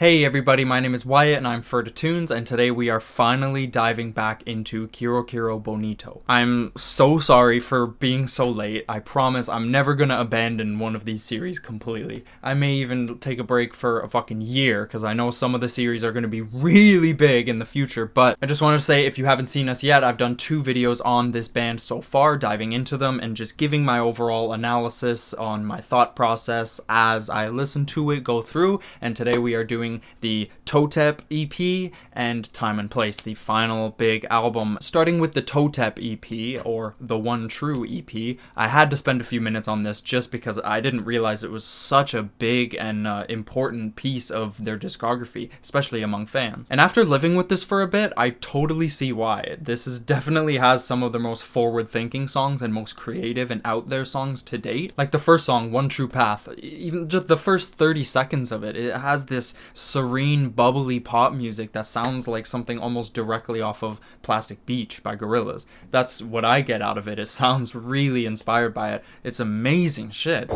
Hey everybody, my name is Wyatt and I'm Ferda Tunes, and today we are finally diving back into Kero Kero Bonito. I'm so sorry for being so late. I promise I'm never gonna abandon one of these series completely. I may even take a break for a fucking year, because I know some of the series are gonna be really big in the future, but I just wanted to say, if you haven't seen us yet, I've done 2 videos on this band so far, diving into them and just giving my overall analysis on my thought process as I listen to it go through, and today we are doing the Totep EP and Time and Place, the final big album. Starting with the Totep EP, or the One True EP, I had to spend a few minutes on this just because I didn't realize it was such a big and important piece of their discography, especially among fans. And after living with this for a bit, I totally see why. This definitely has some of the most forward-thinking songs and most creative and out there songs to date. Like the first song, One True Path, even just the first 30 seconds of it, it has this serene, bubbly pop music that sounds like something almost directly off of Plastic Beach by Gorillaz. That's what I get out of it. It sounds really inspired by it. It's amazing shit.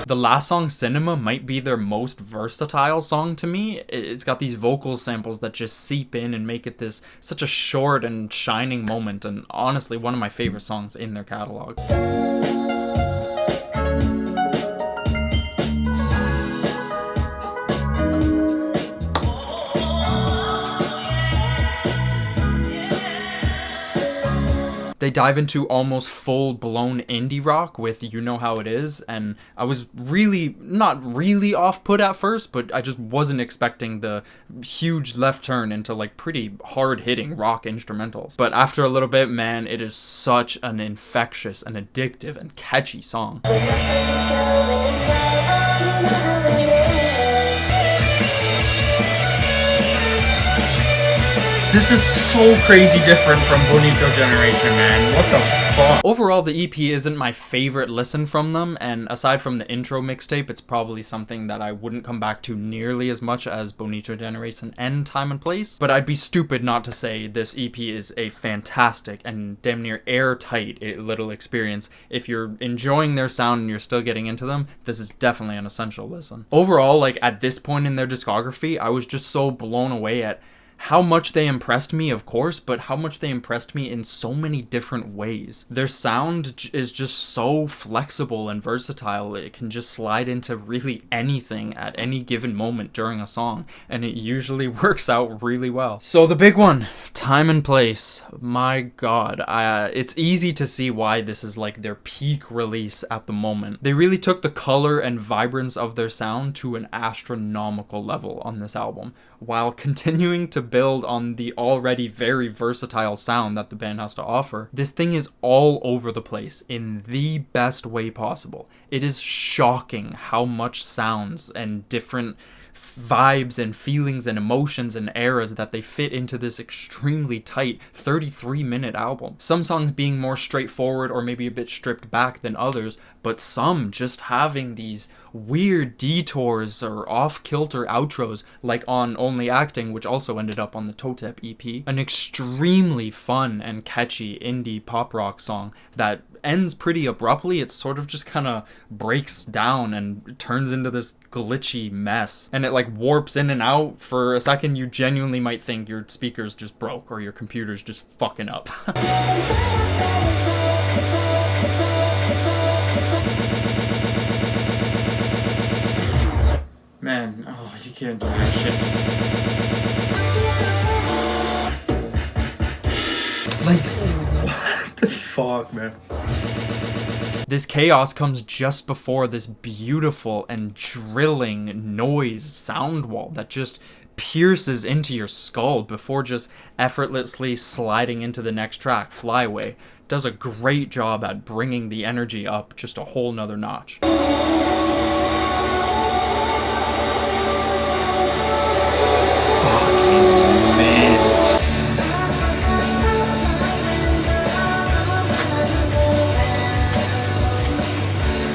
The last song, Cinema, might be their most versatile song to me. It's got these vocal samples that just seep in and make it such a short and shining moment, and honestly one of my favorite songs in their catalog. They dive into almost full-blown indie rock with You Know How It Is, and I was not really off-put at first, but I just wasn't expecting the huge left turn into like pretty hard-hitting rock instrumentals. But after a little bit, man, it is such an infectious and addictive and catchy song. This is so crazy different from Bonito Generation, man. What the fuck? Overall, the EP isn't my favorite listen from them, and aside from the intro mixtape, it's probably something that I wouldn't come back to nearly as much as Bonito Generation and Time and Place. But I'd be stupid not to say this EP is a fantastic and damn near airtight little experience. If you're enjoying their sound and you're still getting into them, this is definitely an essential listen. Overall, like at this point in their discography, I was just so blown away at how much they impressed me, of course, but how much they impressed me in so many different ways. Their sound is just so flexible and versatile. It can just slide into really anything at any given moment during a song, and it usually works out really well. So the big one, Time and Place. My god, it's easy to see why this is like their peak release at the moment. They really took the color and vibrance of their sound to an astronomical level on this album, while continuing to build on the already very versatile sound that the band has to offer. This thing is all over the place in the best way possible. It is shocking how much sounds and different vibes and feelings and emotions and eras that they fit into this extremely tight 33-minute album. Some songs being more straightforward or maybe a bit stripped back than others, but some just having these weird detours or off-kilter outros, like on Only Acting, which also ended up on the Totep EP. An extremely fun and catchy indie pop rock song that ends pretty abruptly. It sort of just kind of breaks down and turns into this glitchy mess, and it like warps in and out. For a second you genuinely might think your speakers just broke or your computer's just fucking up. Man, oh, you can't do that shit. Like, what the fuck, man? This chaos comes just before this beautiful and drilling noise sound wall that just pierces into your skull before just effortlessly sliding into the next track, Flyway. Does a great job at bringing the energy up just a whole nother notch.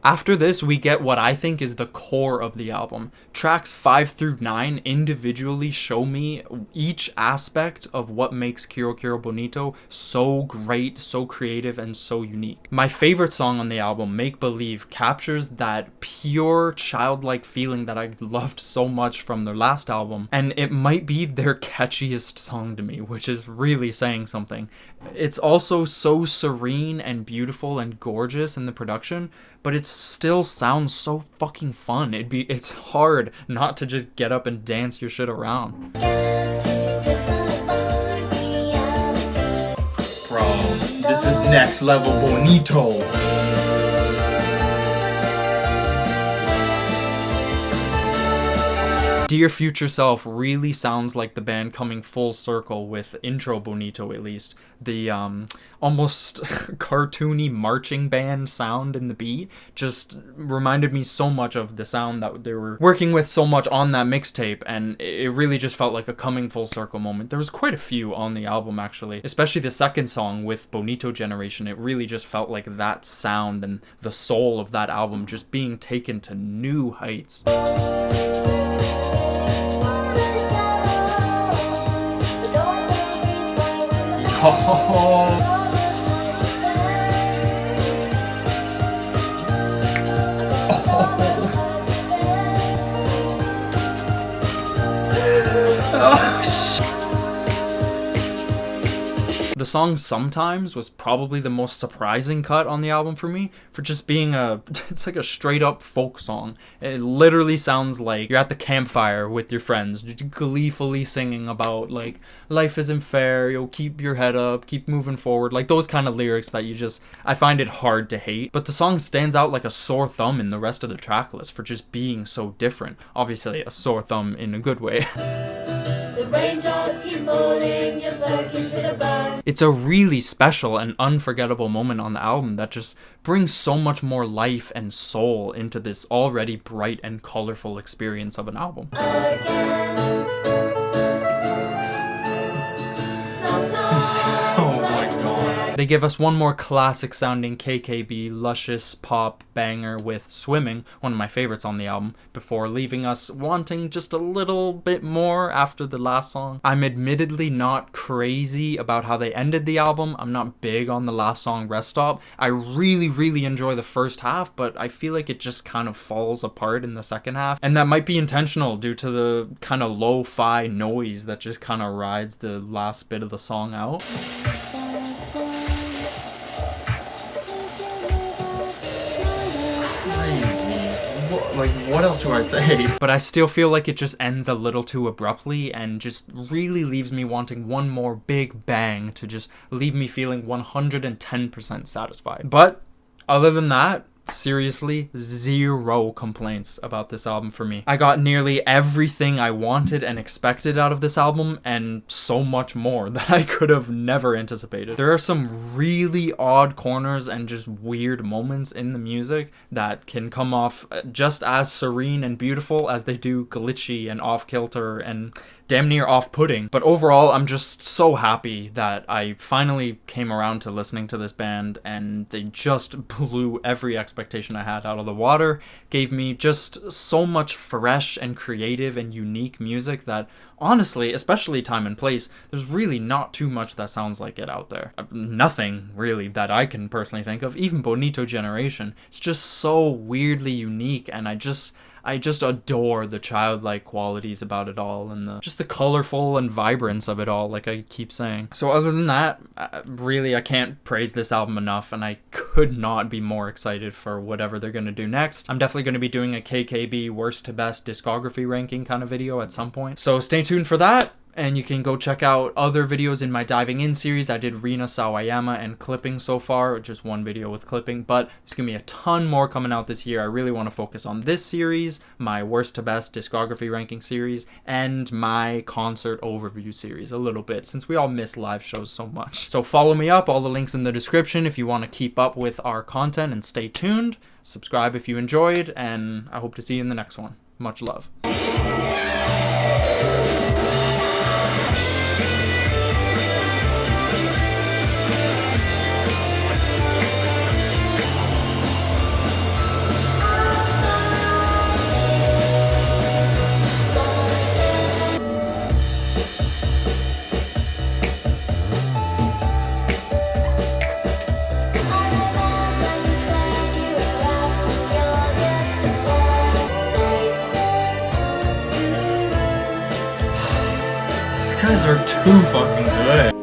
After this, we get what I think is the core of the album. Tracks 5 through 9 individually show me each aspect of what makes Kero Kero Bonito so great, so creative, and so unique. My favorite song on the album, Make Believe, captures that pure childlike feeling that I loved so much from their last album, and it might be their catchiest song to me, which is really saying something. It's also so serene and beautiful and gorgeous in the production, but it still sounds so fucking fun. It's hard not to just get up and dance your shit around. Bro, this is next level bonito. Dear Future Self really sounds like the band coming full circle with Intro Bonito, at least. The almost cartoony marching band sound in the beat just reminded me so much of the sound that they were working with so much on that mixtape, and it really just felt like a coming full circle moment. There was quite a few on the album, actually, especially the second song with Bonito Generation. It really just felt like that sound and the soul of that album just being taken to new heights. Oh. The song Sometimes was probably the most surprising cut on the album for me, for just being it's like a straight up folk song. It literally sounds like you're at the campfire with your friends, gleefully singing about like, life isn't fair, you'll keep your head up, keep moving forward, like those kind of lyrics that I find it hard to hate. But the song stands out like a sore thumb in the rest of the track list for just being so different. Obviously a sore thumb in a good way. The raindrops keep falling, you're soaking to the bone. It's a really special and unforgettable moment on the album that just brings so much more life and soul into this already bright and colorful experience of an album. Oh my god. They give us one more classic sounding KKB luscious pop banger with Swimming, one of my favorites on the album, before leaving us wanting just a little bit more after the last song. I'm admittedly not crazy about how they ended the album. I'm not big on the last song, Rest Stop. I really enjoy the first half, but I feel like it just kind of falls apart in the second half. And that might be intentional due to the kind of lo-fi noise that just kind of rides the last bit of the song out. What else do I say? But I still feel like it just ends a little too abruptly and just really leaves me wanting one more big bang to just leave me feeling 110% satisfied. But other than that, seriously, zero complaints about this album for me. I got nearly everything I wanted and expected out of this album, and so much more that I could have never anticipated. There are some really odd corners and just weird moments in the music that can come off just as serene and beautiful as they do glitchy and off-kilter and damn near off-putting. But overall, I'm just so happy that I finally came around to listening to this band, and they just blew every expectation I had out of the water, gave me just so much fresh and creative and unique music that, honestly, especially Time and Place, there's really not too much that sounds like it out there. Nothing, really, that I can personally think of. Even Bonito Generation. It's just so weirdly unique, and I just adore the childlike qualities about it all, and just the colorful and vibrance of it all, like I keep saying. So other than that, really, I can't praise this album enough, and I could not be more excited for whatever they're going to do next. I'm definitely going to be doing a KKB worst to best discography ranking kind of video at some point, so stay tuned for that. And you can go check out other videos in my Diving In series. I did Rina Sawayama and clipping so far, just one video with clipping, but there's gonna be a ton more coming out this year. I really want to focus on this series, my worst to best discography ranking series, and my concert overview series a little bit, since we all miss live shows so much. So follow me up, all the links in the description if you want to keep up with our content, and stay tuned. Subscribe if you enjoyed, and I hope to see you in the next one. Much love. These guys are too fucking good.